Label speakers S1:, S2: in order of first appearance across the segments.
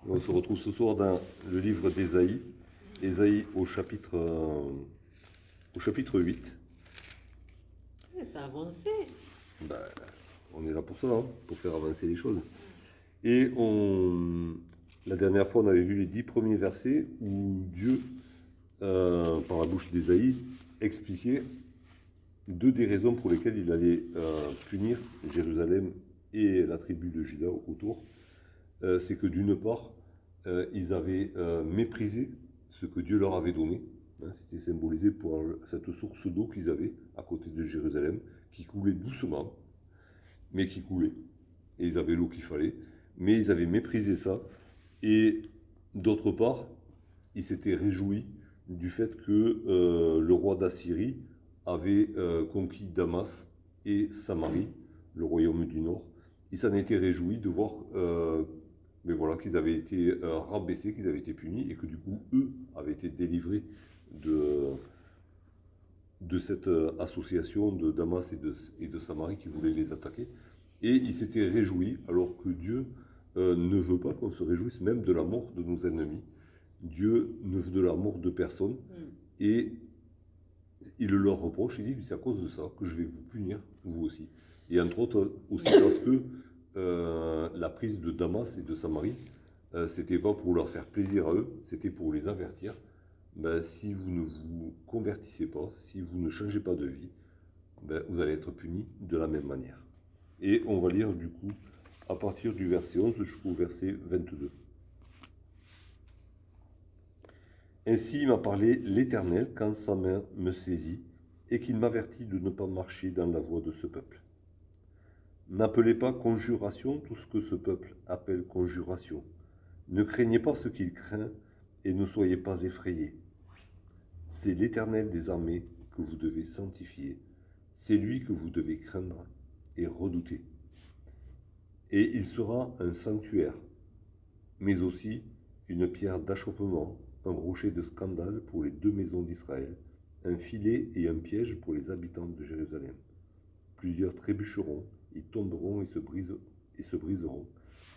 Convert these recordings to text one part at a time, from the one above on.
S1: On se retrouve ce soir dans le livre d'Ésaïe, Ésaïe au chapitre 8.
S2: Ça a avancé.
S1: Ben, on est là pour ça, hein, pour faire avancer les choses. Et la dernière fois, on avait vu les 10 premiers versets où Dieu, par la bouche d'Ésaïe, expliquait deux des raisons pour lesquelles il allait punir Jérusalem et la tribu de Juda autour. C'est que d'une part, ils avaient méprisé ce que Dieu leur avait donné. Hein, c'était symbolisé par cette source d'eau qu'ils avaient à côté de Jérusalem, qui coulait doucement, mais qui coulait. Et ils avaient l'eau qu'il fallait. Mais ils avaient méprisé ça. Et d'autre part, ils s'étaient réjouis du fait que le roi d'Assyrie avait conquis Damas et Samarie, le royaume du nord. Ils s'en étaient réjouis de voir mais voilà, qu'ils avaient été rabaissés, qu'ils avaient été punis, et que du coup, eux avaient été délivrés de cette association de Damas et de Samarie qui voulait les attaquer. Et ils s'étaient réjouis, alors que Dieu ne veut pas qu'on se réjouisse même de la mort de nos ennemis. Dieu ne veut de la mort de personne. Et il leur reproche, il dit, c'est à cause de ça que je vais vous punir, vous aussi. Et entre autres, aussi parce que la prise de Damas et de Samarie, c'était pas pour leur faire plaisir à eux, c'était pour les avertir. Ben, si vous ne vous convertissez pas, si vous ne changez pas de vie, ben, vous allez être punis de la même manière. Et on va lire du coup à partir du verset 11 jusqu'au verset 22. Ainsi m'a parlé l'Éternel quand sa main me saisit et qu'il m'avertit de ne pas marcher dans la voie de ce peuple. N'appelez pas conjuration tout ce que ce peuple appelle conjuration. Ne craignez pas ce qu'il craint et ne soyez pas effrayés. C'est l'Éternel des armées que vous devez sanctifier. C'est lui que vous devez craindre et redouter. Et il sera un sanctuaire, mais aussi une pierre d'achoppement, un rocher de scandale pour les deux maisons d'Israël, un filet et un piège pour les habitants de Jérusalem. Plusieurs trébucheront, ils tomberont et se briseront,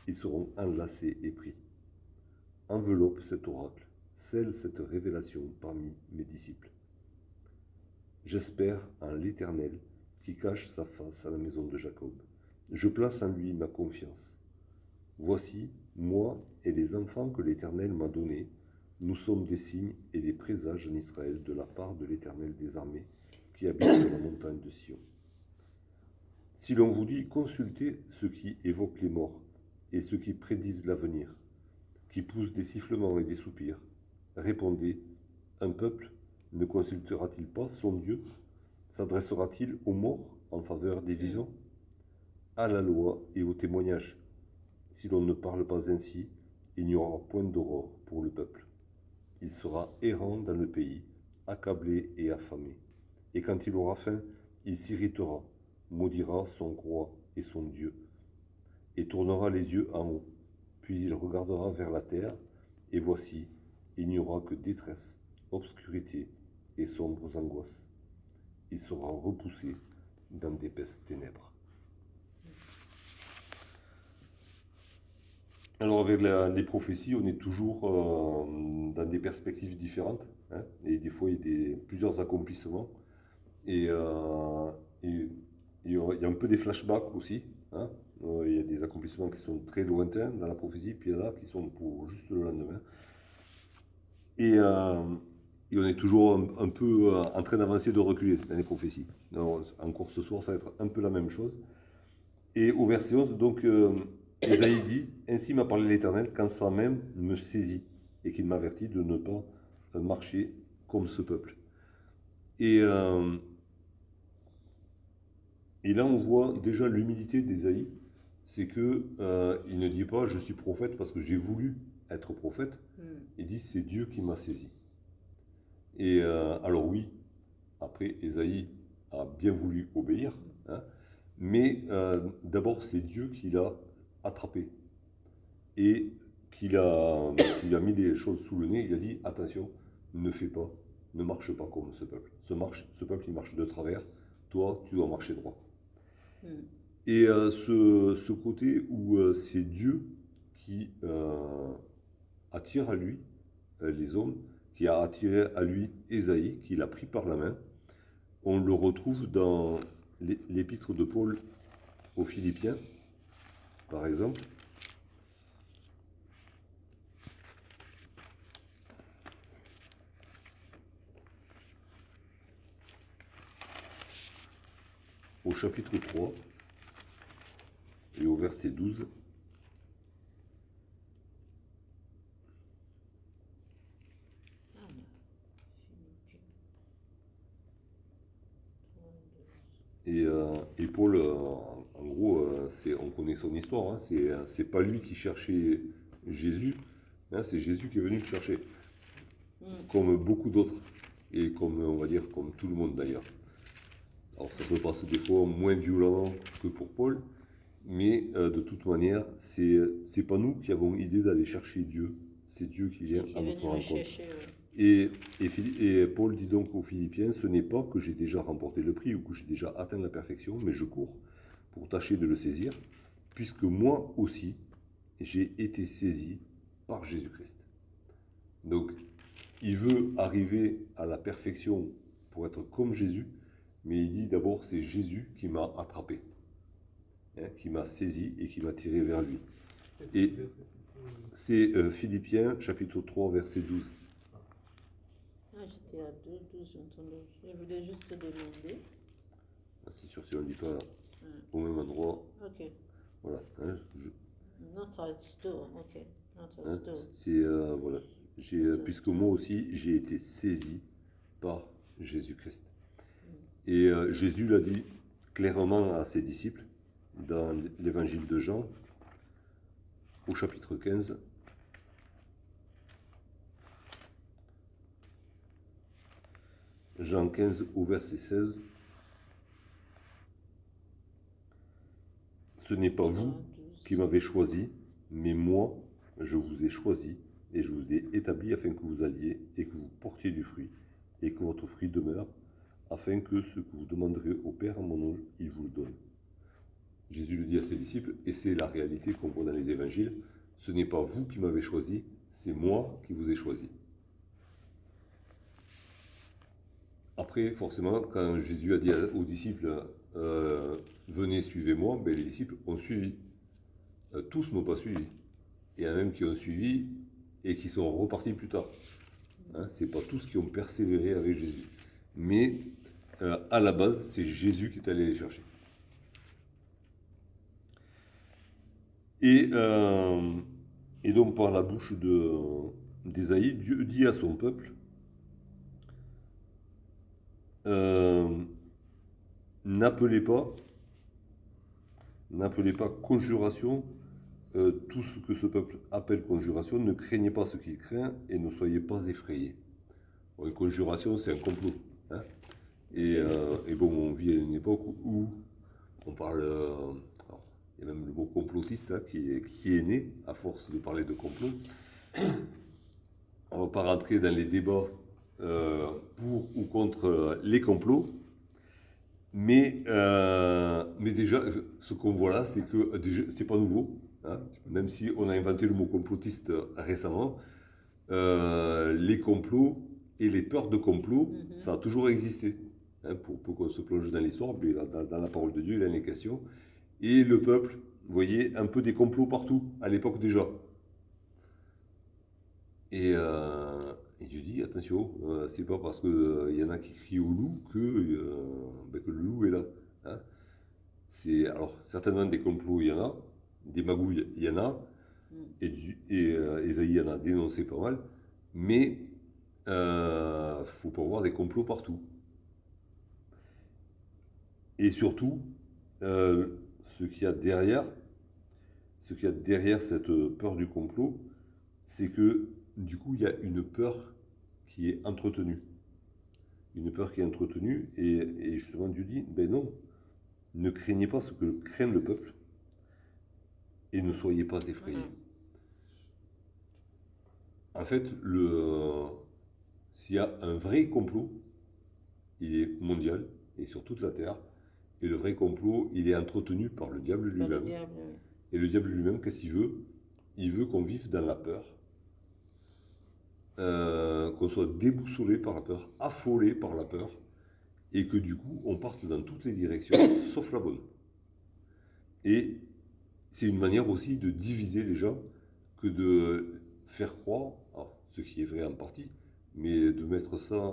S1: ils seront enlacés et pris. Enveloppe cet oracle, scelle cette révélation parmi mes disciples. J'espère en l'Éternel qui cache sa face à la maison de Jacob. Je place en lui ma confiance. Voici, moi et les enfants que l'Éternel m'a donnés, nous sommes des signes et des présages en Israël de la part de l'Éternel des armées qui habite sur la montagne de Sion. Si l'on vous dit, consultez ceux qui évoquent les morts et ceux qui prédisent l'avenir, qui poussent des sifflements et des soupirs, répondez, un peuple ne consultera-t-il pas son Dieu? S'adressera-t-il aux morts en faveur des vivants? À la loi et au témoignage. Si l'on ne parle pas ainsi, il n'y aura point d'aurore pour le peuple. Il sera errant dans le pays, accablé et affamé. Et quand il aura faim, il s'irritera, maudira son roi et son Dieu, et tournera les yeux en haut. Puis il regardera vers la terre, et voici, il n'y aura que détresse, obscurité et sombres angoisses. Il sera repoussé dans d'épaisses ténèbres. Alors avec les prophéties, on est toujours dans des perspectives différentes, hein, et des fois il y a plusieurs accomplissements, et il y a un peu des flashbacks aussi, hein. Il y a des accomplissements qui sont très lointains dans la prophétie, puis il y en a qui sont pour juste le lendemain. Et on est toujours un peu en train d'avancer, de reculer dans les prophéties. Alors, encore ce soir, ça va être un peu la même chose. Et au verset 11, donc, Ésaïe dit, « Ainsi m'a parlé l'Éternel quand sa main me saisit et qu'il m'avertit de ne pas marcher comme ce peuple. » Et là, on voit déjà l'humilité d'Ésaïe. C'est que il ne dit pas « Je suis prophète parce que j'ai voulu être prophète ». Il dit « C'est Dieu qui m'a saisi ». Et alors oui, après, Ésaïe a bien voulu obéir, hein, mais d'abord, c'est Dieu qui l'a attrapé et qui lui a mis des choses sous le nez. Il a dit, attention, ne fais pas, ne marche pas comme ce peuple. Ce peuple, il marche de travers. Toi, tu dois marcher droit. Et ce côté où c'est Dieu qui attire à lui les hommes, qui a attiré à lui Ésaïe, qui l'a pris par la main. On le retrouve dans l'épître de Paul aux Philippiens, par exemple. Au chapitre 3 et au verset 12.
S2: Ah, non.
S1: Et Paul, en gros, on connaît son histoire. Hein, c'est pas lui qui cherchait Jésus, hein, c'est Jésus qui est venu le chercher, comme beaucoup d'autres, et comme, on va dire, comme tout le monde d'ailleurs. Alors ça se passe des fois moins violemment que pour Paul, mais de toute manière, c'est pas nous qui avons idée d'aller chercher Dieu, c'est Dieu qui vient à notre rencontre.
S2: Chercher,
S1: Et Paul dit donc aux Philippiens, ce n'est pas que j'ai déjà remporté le prix ou que j'ai déjà atteint la perfection, mais je cours pour tâcher de le saisir, puisque moi aussi, j'ai été saisi par Jésus-Christ. Donc, il veut arriver à la perfection pour être comme Jésus, mais il dit d'abord, c'est Jésus qui m'a attrapé, hein, qui m'a saisi et qui m'a tiré vers lui. Et c'est Philippiens, chapitre 3, verset 12.
S2: Ah, j'étais à 2, j'entendais. Je voulais juste te demander.
S1: C'est sûr, si on ne dit pas au même endroit.
S2: Ok.
S1: Voilà. Hein,
S2: Not at store, ok. Not at
S1: hein,
S2: store.
S1: c'est, voilà. Puisque moi aussi, j'ai été saisi par Jésus-Christ. Et Jésus l'a dit clairement à ses disciples dans l'évangile de Jean, au chapitre 15. Jean 15 au verset 16. Ce n'est pas vous qui m'avez choisi, mais moi, je vous ai choisi et je vous ai établi afin que vous alliez et que vous portiez du fruit et que votre fruit demeure, afin que ce que vous demanderez au Père en mon nom, il vous le donne. Jésus le dit à ses disciples, et c'est la réalité qu'on voit dans les évangiles. Ce n'est pas vous qui m'avez choisi, c'est moi qui vous ai choisi. Après, forcément, quand Jésus a dit aux disciples, venez, suivez-moi, ben, les disciples ont suivi. Tous n'ont pas suivi. Il y en a même qui ont suivi et qui sont repartis plus tard. Hein, ce n'est pas tous qui ont persévéré avec Jésus. Mais à la base, c'est Jésus qui est allé les chercher. Et donc, par la bouche d'Ésaïe, Dieu dit à son peuple, n'appelez pas conjuration tout ce que ce peuple appelle conjuration, ne craignez pas ce qu'il craint et ne soyez pas effrayés. Bon, une conjuration, c'est un complot. Hein, et bon, on vit à une époque où on parle... alors, il y a même le mot complotiste hein, qui est né à force de parler de complot. On ne va pas rentrer dans les débats pour ou contre les complots. Mais déjà, ce qu'on voit là, c'est que c'est pas nouveau. Hein, même si on a inventé le mot complotiste récemment, les complots et les peurs de complot, ça a toujours existé. Hein, pour qu'on se plonge dans l'histoire, dans la parole de Dieu, il en est question. Et le peuple, vous voyez, un peu des complots partout, à l'époque déjà. Et Dieu dit, attention, c'est pas parce qu'il y en a qui crient au loup que le loup est là. Hein. Alors, certainement des complots, il y en a, des magouilles, il y en a, et Ésaïe en a dénoncé pas mal, mais il ne faut pas voir des complots partout. Et surtout, ce qu'il y a derrière cette peur du complot, c'est que du coup, il y a une peur qui est entretenue. Une peur qui est entretenue, et justement Dieu dit, ben non, ne craignez pas ce que craint le peuple, et ne soyez pas effrayés. En fait, s'il y a un vrai complot, il est mondial, et sur toute la terre, et le vrai complot, il est entretenu par le diable lui-même. Et le diable lui-même, qu'est-ce qu'il veut? Il veut qu'on vive dans la peur, qu'on soit déboussolé par la peur, affolé par la peur, et que du coup, on parte dans toutes les directions, sauf la bonne. Et c'est une manière aussi de diviser les gens que de faire croire, alors, ce qui est vrai en partie, mais de mettre ça,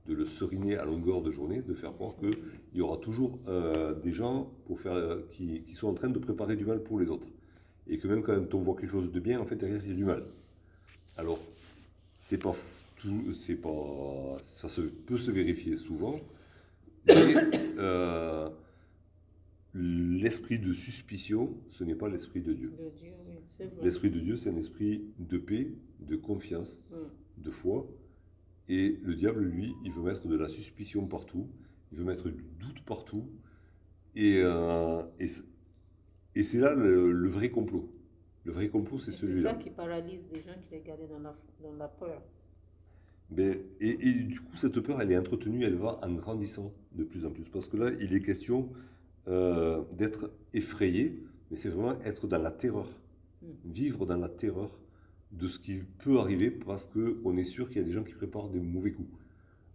S1: de le seriner à longueur de journée, de faire croire qu'il y aura toujours des gens qui sont en train de préparer du mal pour les autres. Et que même quand on voit quelque chose de bien, en fait, derrière, il y a du mal. Alors, c'est pas ça peut se vérifier souvent, mais l'esprit de suspicion, ce n'est pas l'esprit de Dieu.
S2: De Dieu, oui, c'est vrai.
S1: L'esprit de Dieu, c'est un esprit de paix, de confiance, de foi. Et le diable, lui, il veut mettre de la suspicion partout, il veut mettre du doute partout. Et c'est là le vrai complot. Le vrai complot, c'est celui-là.
S2: C'est ça qui paralyse les gens qui les gardent dans la peur.
S1: Et du coup, cette peur, elle est entretenue, elle va en grandissant de plus en plus. Parce que là, il est question d'être effrayé, mais c'est vraiment être dans la terreur. Vivre dans la terreur de ce qui peut arriver parce qu'on est sûr qu'il y a des gens qui préparent des mauvais coups.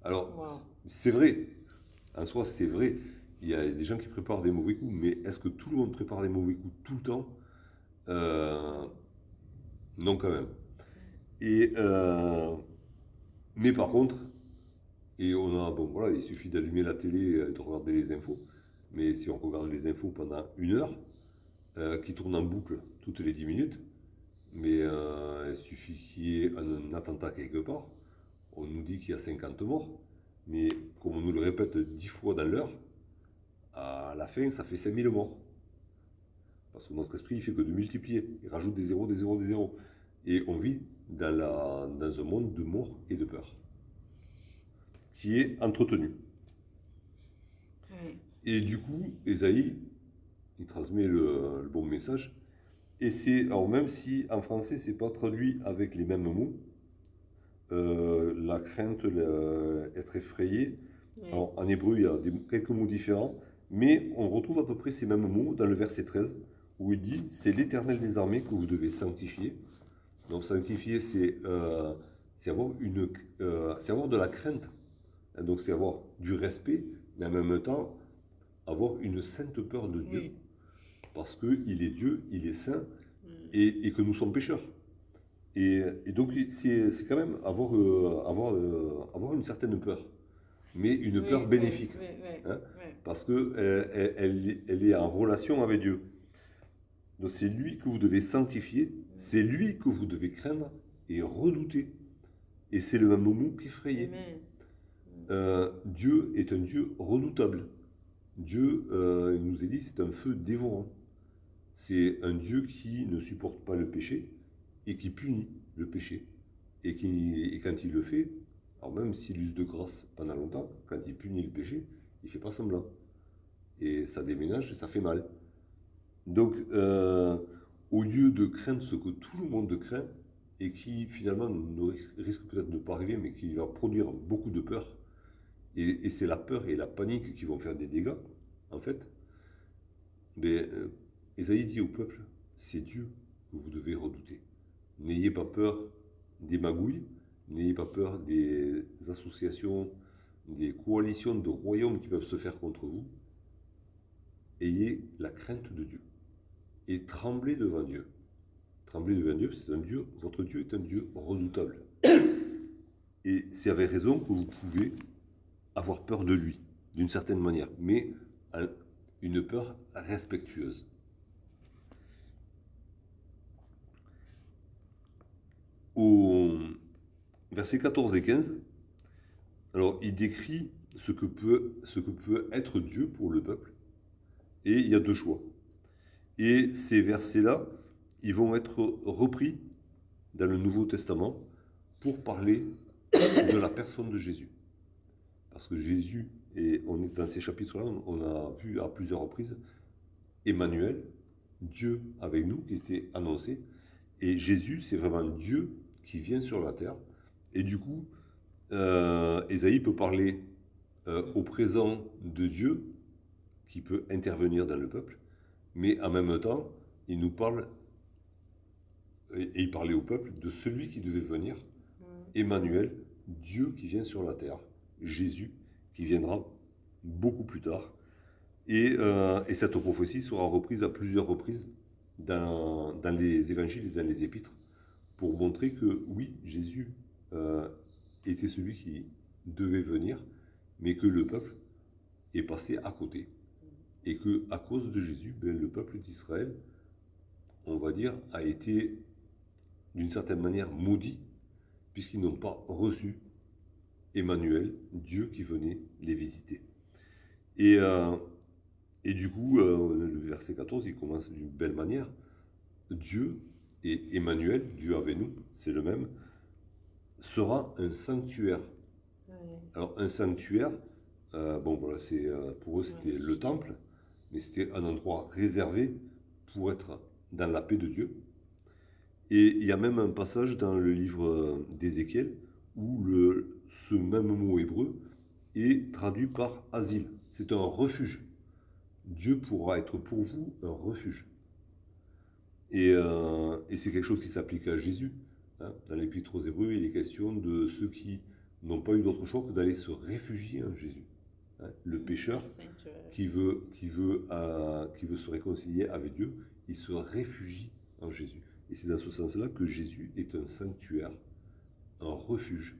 S1: Alors, c'est vrai. En soi, c'est vrai. Il y a des gens qui préparent des mauvais coups, mais est-ce que tout le monde prépare des mauvais coups tout le temps ? Non, quand même. Mais par contre, il suffit d'allumer la télé et de regarder les infos. Mais si on regarde les infos pendant 1 heure, qui tournent en boucle toutes les 10 minutes, mais il suffit qu'il y ait un attentat quelque part, on nous dit qu'il y a 50 morts, mais comme on nous le répète 10 fois dans l'heure, à la fin, ça fait 5000 morts. Parce que notre esprit, il fait que de multiplier. Il rajoute des zéros, des zéros, des zéros. Et on vit dans un monde de mort et de peur, qui est entretenu.
S2: Oui.
S1: Et du coup, Ésaïe, il transmet le bon message. Et alors même si en français, c'est pas traduit avec les mêmes mots, la crainte, être effrayé,
S2: Oui.
S1: alors, en hébreu, il y a quelques mots différents, mais on retrouve à peu près ces mêmes mots dans le verset 13, où il dit « C'est l'Éternel des armées que vous devez sanctifier ». Donc sanctifier, c'est avoir de la crainte. Donc c'est avoir du respect, mais en même temps, avoir une sainte peur de Dieu.
S2: Oui.
S1: Parce qu'il est Dieu, il est saint, et que nous sommes pécheurs. Et donc c'est quand même avoir une certaine peur, mais une peur bénéfique.
S2: Oui.
S1: Parce qu'elle est en relation avec Dieu. Donc c'est lui que vous devez sanctifier, c'est lui que vous devez craindre et redouter. Et c'est le même mot qu'effrayer. Dieu est un Dieu redoutable. Dieu, il nous est dit, c'est un feu dévorant. C'est un Dieu qui ne supporte pas le péché et qui punit le péché. Et quand il le fait, alors même s'il use de grâce pendant longtemps, quand il punit le péché, il ne fait pas semblant. Et ça déménage et ça fait mal. Donc, au lieu de craindre ce que tout le monde craint, et qui finalement risque peut-être de ne pas arriver, mais qui va produire beaucoup de peur, et c'est la peur et la panique qui vont faire des dégâts, en fait, mais Ésaïe dit au peuple, c'est Dieu que vous devez redouter. N'ayez pas peur des magouilles, n'ayez pas peur des associations, des coalitions de royaumes qui peuvent se faire contre vous. Ayez la crainte de Dieu et tremblez devant Dieu. Tremblez devant Dieu, c'est un Dieu, votre Dieu est un Dieu redoutable. Et c'est avec raison que vous pouvez avoir peur de lui, d'une certaine manière, mais une peur respectueuse. Au versets 14 et 15, alors il décrit ce que peut être Dieu pour le peuple, et il y a deux choix. Et ces versets-là, ils vont être repris dans le Nouveau Testament pour parler de la personne de Jésus. Parce que Jésus, et on est dans ces chapitres-là, on a vu à plusieurs reprises Emmanuel, Dieu avec nous, qui était annoncé. Et Jésus, c'est vraiment Dieu qui vient sur la terre. Et du coup, Ésaïe peut parler au présent de Dieu, qui peut intervenir dans le peuple, mais en même temps, il nous parle et il parlait au peuple de celui qui devait venir, Emmanuel, Dieu qui vient sur la terre, Jésus qui viendra beaucoup plus tard. Et cette prophétie sera reprise à plusieurs reprises dans les évangiles et dans les épîtres pour montrer que oui, Jésus était celui qui devait venir, mais que le peuple est passé à côté. Et que à cause de Jésus, le peuple d'Israël, on va dire, a été d'une certaine manière maudit, puisqu'ils n'ont pas reçu Emmanuel, Dieu qui venait les visiter. Et du coup, le verset 14, il commence d'une belle manière. Dieu et Emmanuel, Dieu avec nous, c'est le même, sera un sanctuaire.
S2: Ouais.
S1: Alors un sanctuaire, bon voilà, pour eux c'était le temple, mais c'était un endroit réservé pour être dans la paix de Dieu. Et il y a même un passage dans le livre d'Ézéchiel où ce même mot hébreu est traduit par asile. C'est un refuge. Dieu pourra être pour vous un refuge. Et c'est quelque chose qui s'applique à Jésus. Hein. Dans l'Épître aux Hébreux, il est question de ceux qui n'ont pas eu d'autre choix que d'aller se réfugier en Jésus. Hein. Le pécheur qui veut se réconcilier avec Dieu, il se réfugie en Jésus. Et c'est dans ce sens-là que Jésus est un sanctuaire, un refuge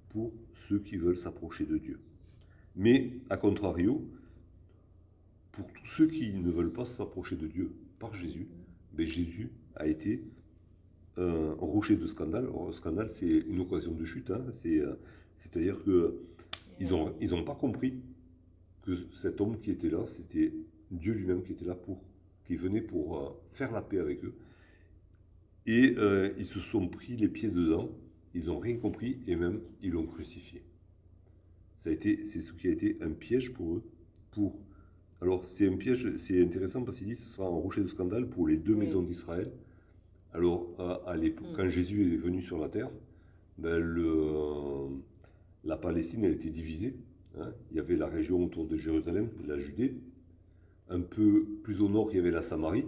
S1: pour ceux qui veulent s'approcher de Dieu. Mais, à contrario, pour tous ceux qui ne veulent pas s'approcher de Dieu par Jésus, Jésus a été un rocher de scandale. Alors, un scandale, c'est une occasion de chute. Hein. C'est-à-dire qu'ils n'ont pas compris que cet homme qui était là, c'était Dieu lui-même qui était là qui venait pour faire la paix avec eux. Et ils se sont pris les pieds dedans, ils n'ont rien compris et même ils l'ont crucifié. C'est ce qui a été un piège pour eux. Alors c'est un piège, c'est intéressant parce qu'il dit que ce sera un rocher de scandale pour les deux maisons d'Israël. Alors à l'époque, quand Jésus est venu sur la terre, la Palestine elle était divisée. Hein. Il y avait la région autour de Jérusalem, la Judée. Un peu plus au nord, il y avait la Samarie.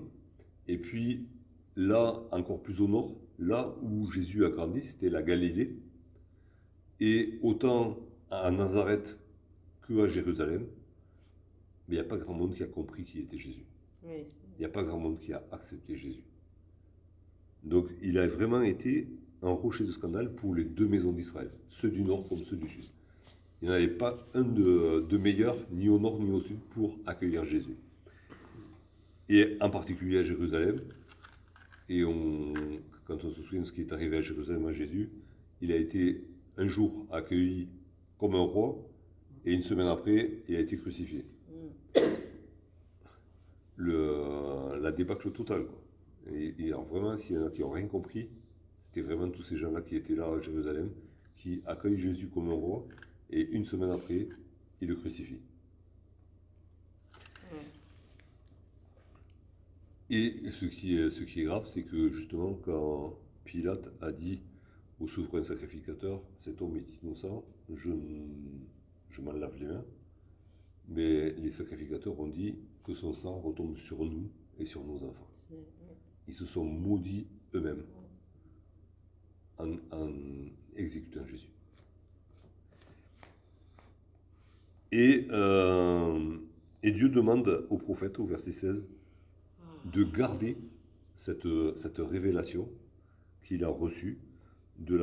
S1: Et puis là, encore plus au nord, là où Jésus a grandi, c'était la Galilée. Et autant à Nazareth qu'à Jérusalem, mais il n'y a pas grand monde qui a compris qui était Jésus. Oui. Il n'y a pas grand monde qui a accepté Jésus. Donc il a vraiment été un rocher de scandale pour les deux maisons d'Israël, ceux du nord comme ceux du sud. Il n'y en avait pas un de meilleur, ni au nord ni au sud, pour accueillir Jésus. Et en particulier à Jérusalem, et quand on se souvient de ce qui est arrivé à Jérusalem à Jésus, il a été un jour accueilli comme un roi, et une semaine après, il a été crucifié. La débâcle totale, quoi. Et alors vraiment, s'il y en a qui n'ont rien compris, c'était vraiment tous ces gens-là qui étaient là à Jérusalem, qui accueillent Jésus comme un roi, et une semaine après, ils le crucifient. Et ce qui est grave, c'est que justement, quand Pilate a dit au souverain sacrificateur, cet homme est innocent, je m'en lave les mains, mais les sacrificateurs ont dit que son sang retombe sur nous et sur nos enfants. Ils se sont maudits eux-mêmes en exécutant Jésus. Et Dieu demande au prophète, au verset 16, de garder cette révélation qu'il a reçue, de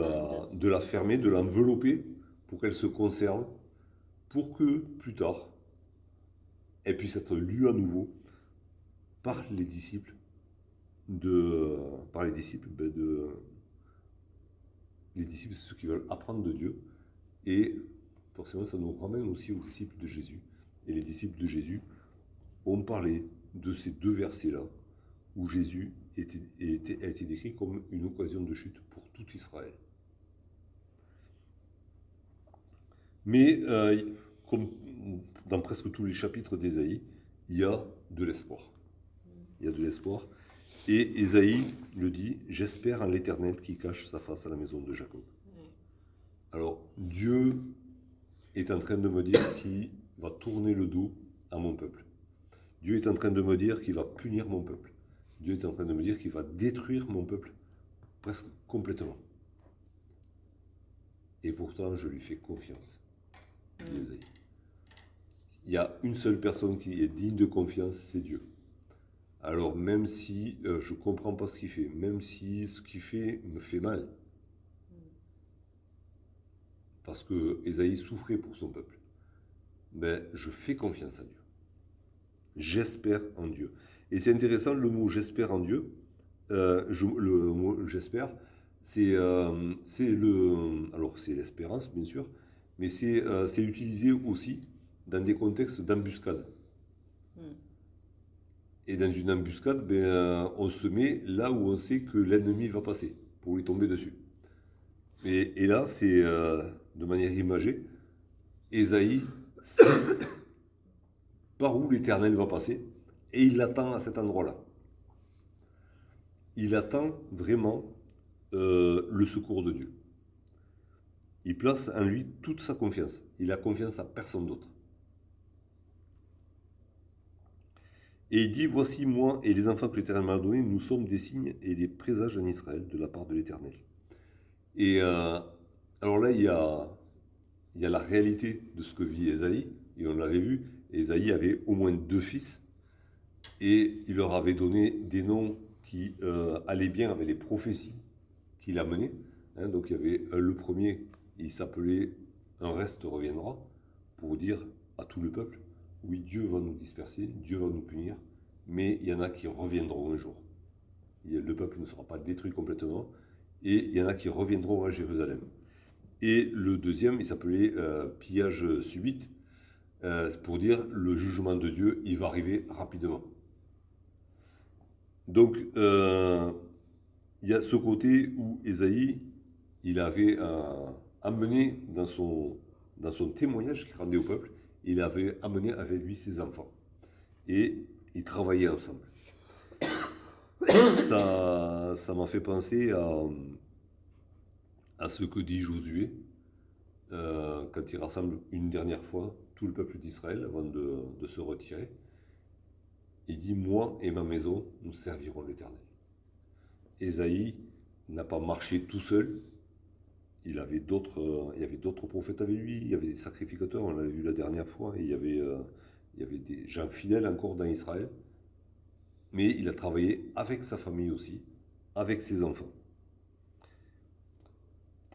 S1: la fermer, de l'envelopper pour qu'elle se conserve, pour que plus tard, elle puisse être lue à nouveau par les disciples, les disciples, c'est ceux qui veulent apprendre de Dieu, et forcément ça nous ramène aussi aux disciples de Jésus. Et les disciples de Jésus ont parlé de ces deux versets-là, où Jésus a été décrit comme une occasion de chute pour tout Israël. Mais comme dans presque tous les chapitres d'Ésaïe, il y a de l'espoir. Il y a de l'espoir. Et Ésaïe le dit, « J'espère en l'Éternel qui cache sa face à la maison de Jacob. » Alors, Dieu est en train de me dire qu'il va tourner le dos à mon peuple. Dieu est en train de me dire qu'il va punir mon peuple. Dieu est en train de me dire qu'il va détruire mon peuple presque complètement. Et pourtant, je lui fais confiance, dit Ésaïe. Il y a une seule personne qui est digne de confiance, c'est Dieu. Alors même si je ne comprends pas ce qu'il fait, même si ce qu'il fait me fait mal, parce que Ésaïe souffrait pour son peuple, ben, je fais confiance à Dieu. J'espère en Dieu. Et c'est intéressant, le mot j'espère en Dieu, le mot j'espère, alors c'est l'espérance bien sûr, mais c'est utilisé aussi dans des contextes d'embuscade. Et dans une embuscade, on se met là où on sait que l'ennemi va passer pour lui tomber dessus. Et là, c'est de manière imagée, Ésaïe sait par où l'Éternel va passer et il l'attend à cet endroit-là. Il attend vraiment le secours de Dieu. Il place en lui toute sa confiance. Il a confiance à personne d'autre. Et il dit, voici moi et les enfants que l'Éternel m'a donnés, nous sommes des signes et des présages en Israël de la part de l'Éternel. Et alors là, il y a la réalité de ce que vit Ésaïe, et on l'avait vu, Ésaïe avait au moins 2 fils, et il leur avait donné des noms qui allaient bien avec les prophéties qu'il a menées. Donc il y avait le premier, il s'appelait « Un reste reviendra », pour dire à tout le peuple, oui, Dieu va nous disperser, Dieu va nous punir, mais il y en a qui reviendront un jour. Le peuple ne sera pas détruit complètement, et il y en a qui reviendront à Jérusalem. Et le deuxième, il s'appelait pillage subite, pour dire le jugement de Dieu, il va arriver rapidement. Donc, il y a ce côté où Ésaïe, il avait amené dans son témoignage qu'il rendait au peuple, il avait amené avec lui ses enfants. Et ils travaillaient ensemble. Ça m'a fait penser à ce que dit Josué, quand il rassemble une dernière fois tout le peuple d'Israël avant de se retirer. Il dit, moi et ma maison, nous servirons l'Éternel. Ésaïe n'a pas marché tout seul. Il y avait d'autres prophètes avec lui, il y avait des sacrificateurs, on l'avait vu la dernière fois, et il y avait des gens fidèles encore dans Israël. Mais il a travaillé avec sa famille aussi, avec ses enfants.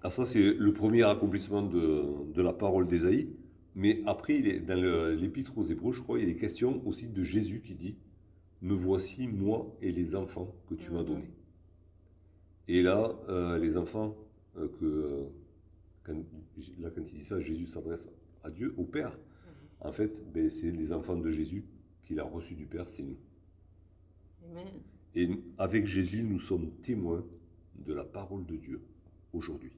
S1: Alors ça, c'est le premier accomplissement de la parole d'Ésaïe. Mais après, dans l'Épître aux Hébreux, je crois, il est question aussi de Jésus qui dit « Me voici, moi et les enfants que tu m'as donnés. » Et là, les enfants, quand il dit ça, Jésus s'adresse à Dieu, au Père. En fait, c'est les enfants de Jésus qu'il a reçus du Père, c'est nous.
S2: Amen.
S1: Et avec Jésus, nous sommes témoins de la parole de Dieu aujourd'hui.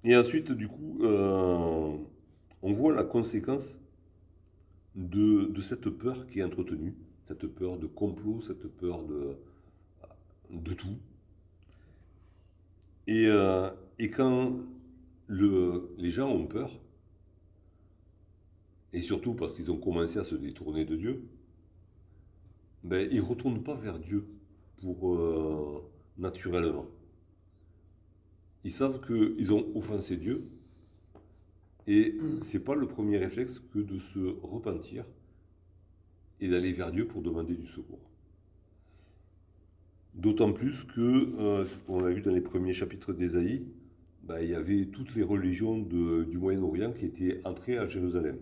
S1: Et ensuite, du coup, on voit la conséquence de cette peur qui est entretenue, cette peur de complot, cette peur de tout. Et quand les gens ont peur, et surtout parce qu'ils ont commencé à se détourner de Dieu, ils ne retournent pas vers Dieu naturellement. Ils savent qu'ils ont offensé Dieu, et ce n'est pas le premier réflexe que de se repentir et d'aller vers Dieu pour demander du secours. D'autant plus que, on l'a vu dans les premiers chapitres d'Ésaïe, il y avait toutes les religions du Moyen-Orient qui étaient entrées à Jérusalem,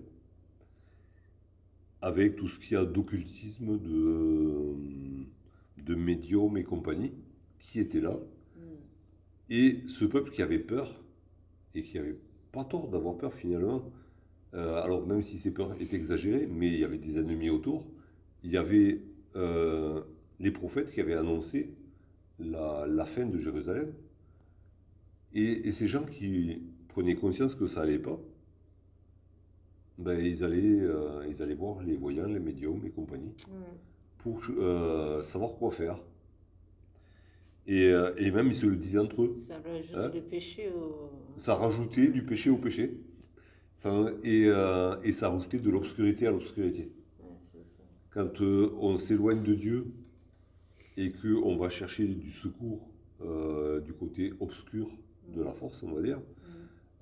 S1: avec tout ce qu'il y a d'occultisme, de médiums et compagnie, qui étaient là. Et ce peuple qui avait peur, et qui n'avait pas tort d'avoir peur finalement, alors même si ces peurs étaient exagérées, mais il y avait des ennemis autour, il y avait les prophètes qui avaient annoncé la fin de Jérusalem, et ces gens qui prenaient conscience que ça n'allait pas, ils allaient voir les voyants, les médiums et compagnie, pour savoir quoi faire. Et même ils se le disaient entre eux.
S2: Ça rajoute du péché au...
S1: Ça rajoutait du péché au péché. Et ça rajoutait de l'obscurité à l'obscurité.
S2: Ouais, c'est ça.
S1: Quand on s'éloigne de Dieu, et qu'on va chercher du secours du côté obscur de la force, on va dire,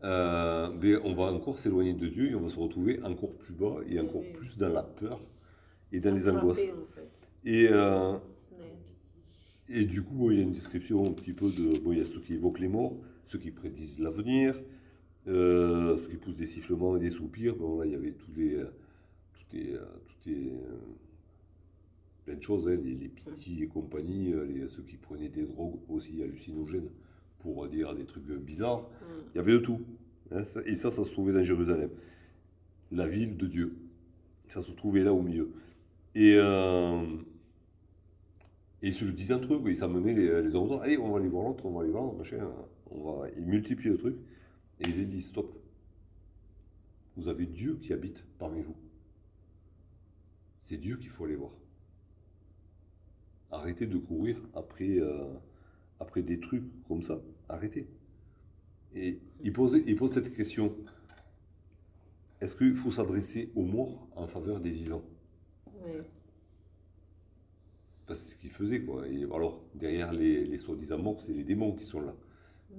S1: mais on va encore s'éloigner de Dieu et on va se retrouver encore plus bas et encore
S2: Oui.
S1: plus dans la peur et dans les
S2: Attrapé,
S1: angoisses.
S2: en fait.
S1: Et,
S2: Snare.
S1: et du coup, bon, il y a une description un petit peu de... Bon, il y a ceux qui évoquent les morts, ceux qui prédisent l'avenir, ceux qui poussent des sifflements et des soupirs. Bon, là, il y avait plein de choses, hein, les Pity et compagnie, ceux qui prenaient des drogues aussi hallucinogènes pour dire des trucs bizarres. Il y avait de tout. Hein, et ça se trouvait dans Jérusalem, la ville de Dieu. Ça se trouvait là au milieu. Et ils se le disaient entre eux, quoi. Ils s'amenaient les autres. Allez, on va aller voir l'autre, on va aller voir, machin. Ils multiplient le truc. Et ils disent stop. Vous avez Dieu qui habite parmi vous. C'est Dieu qu'il faut aller voir. Arrêtez de courir après des trucs comme ça. Arrêtez. Et il pose cette question. Est-ce qu'il faut s'adresser aux morts en faveur des vivants?
S2: Oui.
S1: Parce que c'est ce qu'il faisait, quoi. Et alors, derrière les soi-disant morts, c'est les démons qui sont là.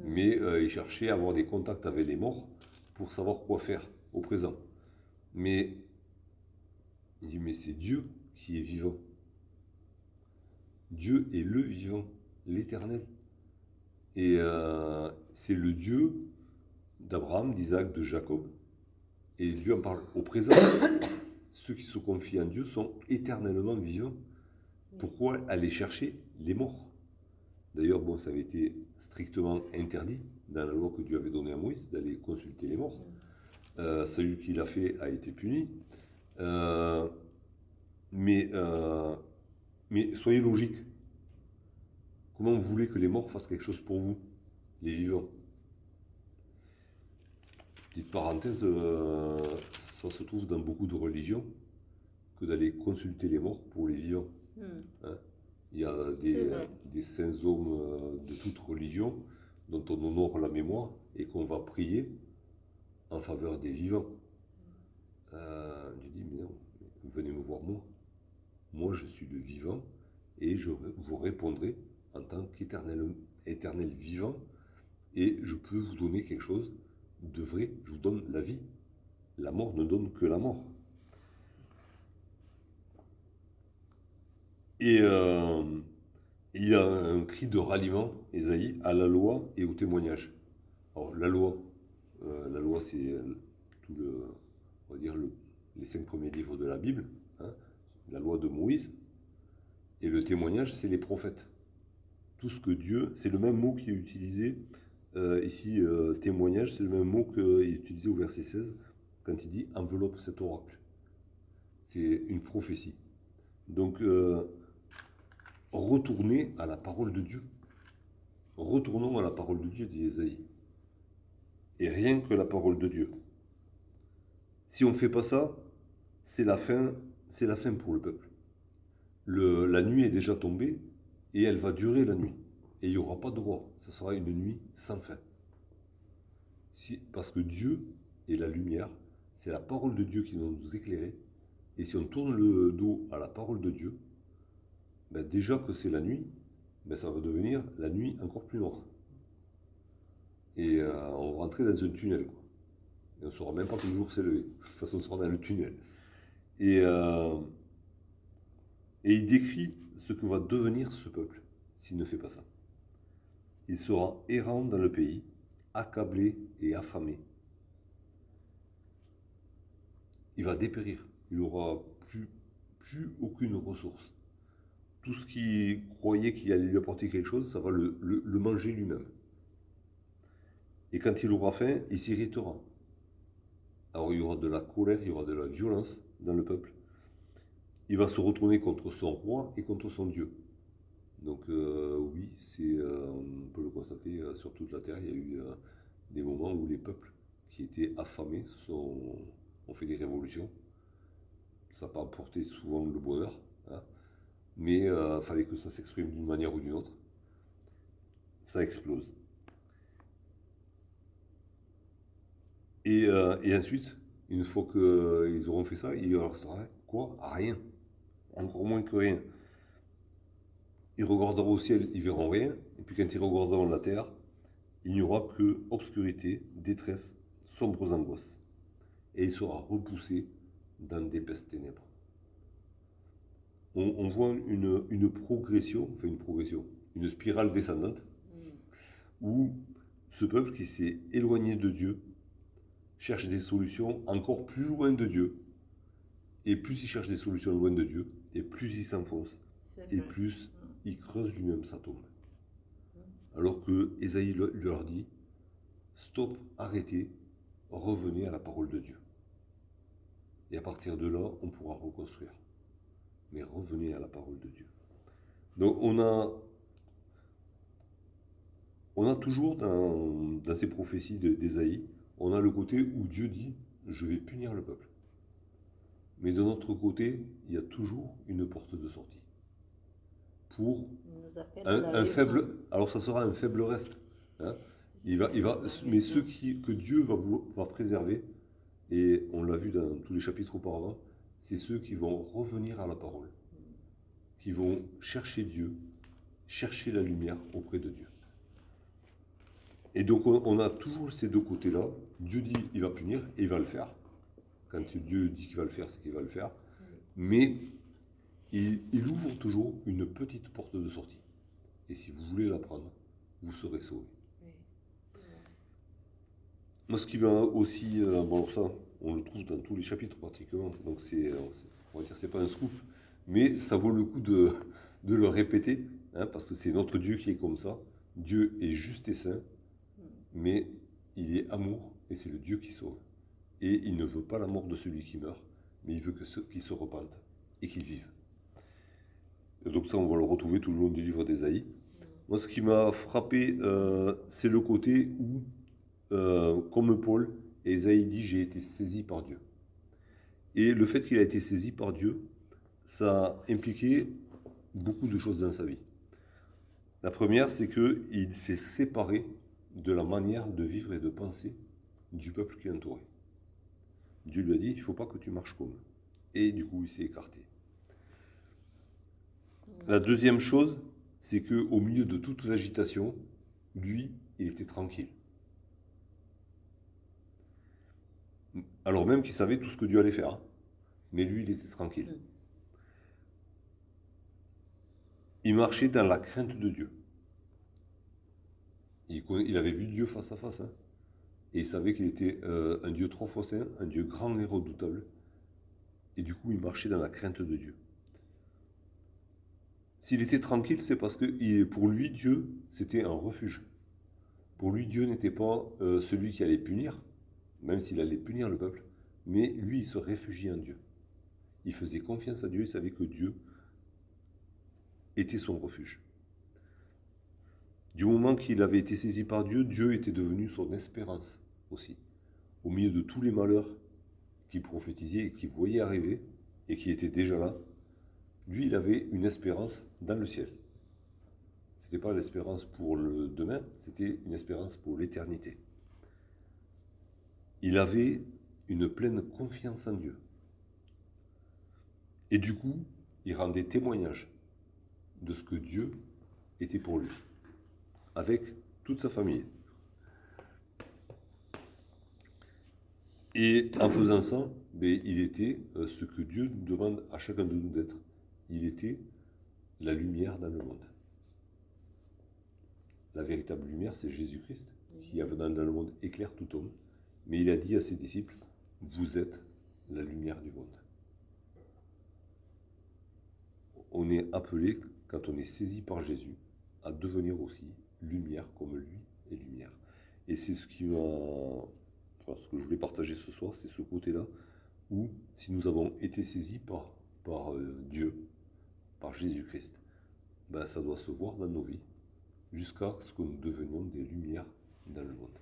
S1: Mais il cherchait à avoir des contacts avec les morts pour savoir quoi faire au présent. Mais il dit, mais c'est Dieu qui est vivant. Dieu est le vivant, l'éternel. Et c'est le Dieu d'Abraham, d'Isaac, de Jacob. Et Dieu en parle au présent. Ceux qui se confient en Dieu sont éternellement vivants. Pourquoi aller chercher les morts? D'ailleurs, bon, ça avait été strictement interdit dans la loi que Dieu avait donnée à Moïse d'aller consulter les morts. Celui qui l'a fait a été puni. Mais soyez logique. Comment vous voulez que les morts fassent quelque chose pour vous, les vivants? Petite parenthèse, ça se trouve dans beaucoup de religions que d'aller consulter les morts pour les vivants. Hein? Il y a des saints hommes de toute religion dont on honore la mémoire et qu'on va prier en faveur des vivants. Je dis, mais non, venez me voir moi. Moi, je suis le vivant et je vous répondrai en tant qu'éternel vivant et je peux vous donner quelque chose de vrai. Je vous donne la vie. La mort ne donne que la mort. Et il y a un cri de ralliement, Ésaïe, à la loi et au témoignage. Alors, la loi c'est on va dire les 5 premiers livres de la Bible, hein, la loi de Moïse, et le témoignage, c'est les prophètes. Tout ce que Dieu, c'est le même mot qui est utilisé ici, témoignage, c'est le même mot qu'il est utilisé au verset 16, quand il dit enveloppe cet oracle. C'est une prophétie. Donc, retournez à la parole de Dieu. Retournons à la parole de Dieu, dit Ésaïe. Et rien que la parole de Dieu. Si on ne fait pas ça, c'est la fin pour le peuple. La nuit est déjà tombée et elle va durer la nuit. Et il n'y aura pas d'aurore. Ce sera une nuit sans fin. Parce que Dieu est la lumière, c'est la parole de Dieu qui doit nous éclairer. Et si on tourne le dos à la parole de Dieu, ben déjà que c'est la nuit, ben ça va devenir la nuit encore plus noire. Et on va rentrer dans un tunnel, quoi. Et on ne saura même pas que le jour s'est levé. De toute façon, on sera dans le tunnel. Et il décrit ce que va devenir ce peuple s'il ne fait pas ça. Il sera errant dans le pays, accablé et affamé. Il va dépérir. Il n'aura plus aucune ressource. Tout ce qui croyait qu'il allait lui apporter quelque chose, ça va le manger lui-même. Et quand il aura faim, il s'irritera. Alors il y aura de la colère, il y aura de la violence dans le peuple. Il va se retourner contre son roi et contre son Dieu. Donc oui, on peut le constater sur toute la terre, il y a eu des moments où les peuples qui étaient affamés ont fait des révolutions. Ça n'a pas apporté souvent le bonheur, hein, mais il fallait que ça s'exprime d'une manière ou d'une autre. Ça explose. Et ensuite, une fois qu'ils auront fait ça, il leur sera quoi? Rien. Encore moins que rien. ils regarderont au ciel, ils verront rien. Et puis quand ils regarderont la terre, il n'y aura que obscurité, détresse, sombres angoisses. Et il sera repoussé dans d'épaisses ténèbres. On voit une progression, une spirale descendante, où ce peuple qui s'est éloigné de Dieu cherche des solutions encore plus loin de Dieu. Et plus il cherche des solutions loin de Dieu, et plus il s'enfonce, et plus il creuse lui-même sa tombe. Alors que Ésaïe leur dit, stop, arrêtez, revenez à la parole de Dieu. Et à partir de là, on pourra reconstruire. Mais revenez à la parole de Dieu. Donc on a toujours dans ces prophéties d'Ésaïe, on a le côté où Dieu dit, je vais punir le peuple. Mais de notre côté, il y a toujours une porte de sortie. Pour un faible, alors ça sera un faible reste. Hein. Mais ceux que Dieu va préserver, et on l'a vu dans tous les chapitres auparavant, c'est ceux qui vont revenir à la parole, qui vont chercher Dieu, chercher la lumière auprès de Dieu. Et donc on a toujours ces deux côtés-là. Dieu dit il va punir et il va le faire. Quand Dieu dit qu'il va le faire, c'est qu'il va le faire. Mais il ouvre toujours une petite porte de sortie. Et si vous voulez la prendre, vous serez sauvés. Moi, ce qui m'a aussi... bon, ça, on le trouve dans tous les chapitres pratiquement. Donc, on va dire c'est pas un scoop. Mais ça vaut le coup de le répéter. Hein, parce que c'est notre Dieu qui est comme ça. Dieu est juste et saint. Mais il est amour. Et c'est le Dieu qui sauve. Et il ne veut pas la mort de celui qui meurt, mais il veut que ceux qui se repentent et qu'ils vivent. Et donc ça, on va le retrouver tout le long du livre d'Ésaïe. Moi, ce qui m'a frappé, c'est le côté où, comme Paul, Ésaïe dit « j'ai été saisi par Dieu ». Et le fait qu'il a été saisi par Dieu, ça a impliqué beaucoup de choses dans sa vie. La première, c'est qu'il s'est séparé de la manière de vivre et de penser du peuple qui l'entourait. Dieu lui a dit, il ne faut pas que tu marches comme. Et du coup, il s'est écarté. La deuxième chose, c'est qu'au milieu de toute l'agitation, lui, il était tranquille. Alors même qu'il savait tout ce que Dieu allait faire. Hein. Mais lui, il était tranquille. Il marchait dans la crainte de Dieu. Il avait vu Dieu face à face. Hein. Et il savait qu'il était un Dieu 3 fois saint, un Dieu grand et redoutable. Et du coup, il marchait dans la crainte de Dieu. S'il était tranquille, c'est parce que pour lui, Dieu, c'était un refuge. Pour lui, Dieu n'était pas celui qui allait punir, même s'il allait punir le peuple, mais lui, il se réfugiait en Dieu. Il faisait confiance à Dieu, il savait que Dieu était son refuge. Du moment qu'il avait été saisi par Dieu, Dieu était devenu son espérance aussi. Au milieu de tous les malheurs qu'il prophétisait et qu'il voyait arriver, et qui étaient déjà là, lui, il avait une espérance dans le ciel. Ce n'était pas l'espérance pour le demain, c'était une espérance pour l'éternité. Il avait une pleine confiance en Dieu. Et du coup, il rendait témoignage de ce que Dieu était pour lui, avec toute sa famille. Et en faisant ça, il était ce que Dieu nous demande à chacun de nous d'être. Il était la lumière dans le monde. La véritable lumière, c'est Jésus-Christ, qui, venant dans le monde, éclaire tout homme. Mais il a dit à ses disciples, vous êtes la lumière du monde. On est appelé, quand on est saisi par Jésus, à devenir aussi lumière comme lui est lumière. Et c'est ce qui ce que je voulais partager ce soir, c'est ce côté-là, où si nous avons été saisis par Dieu, par Jésus-Christ, ça doit se voir dans nos vies, jusqu'à ce que nous devenions des lumières dans le monde.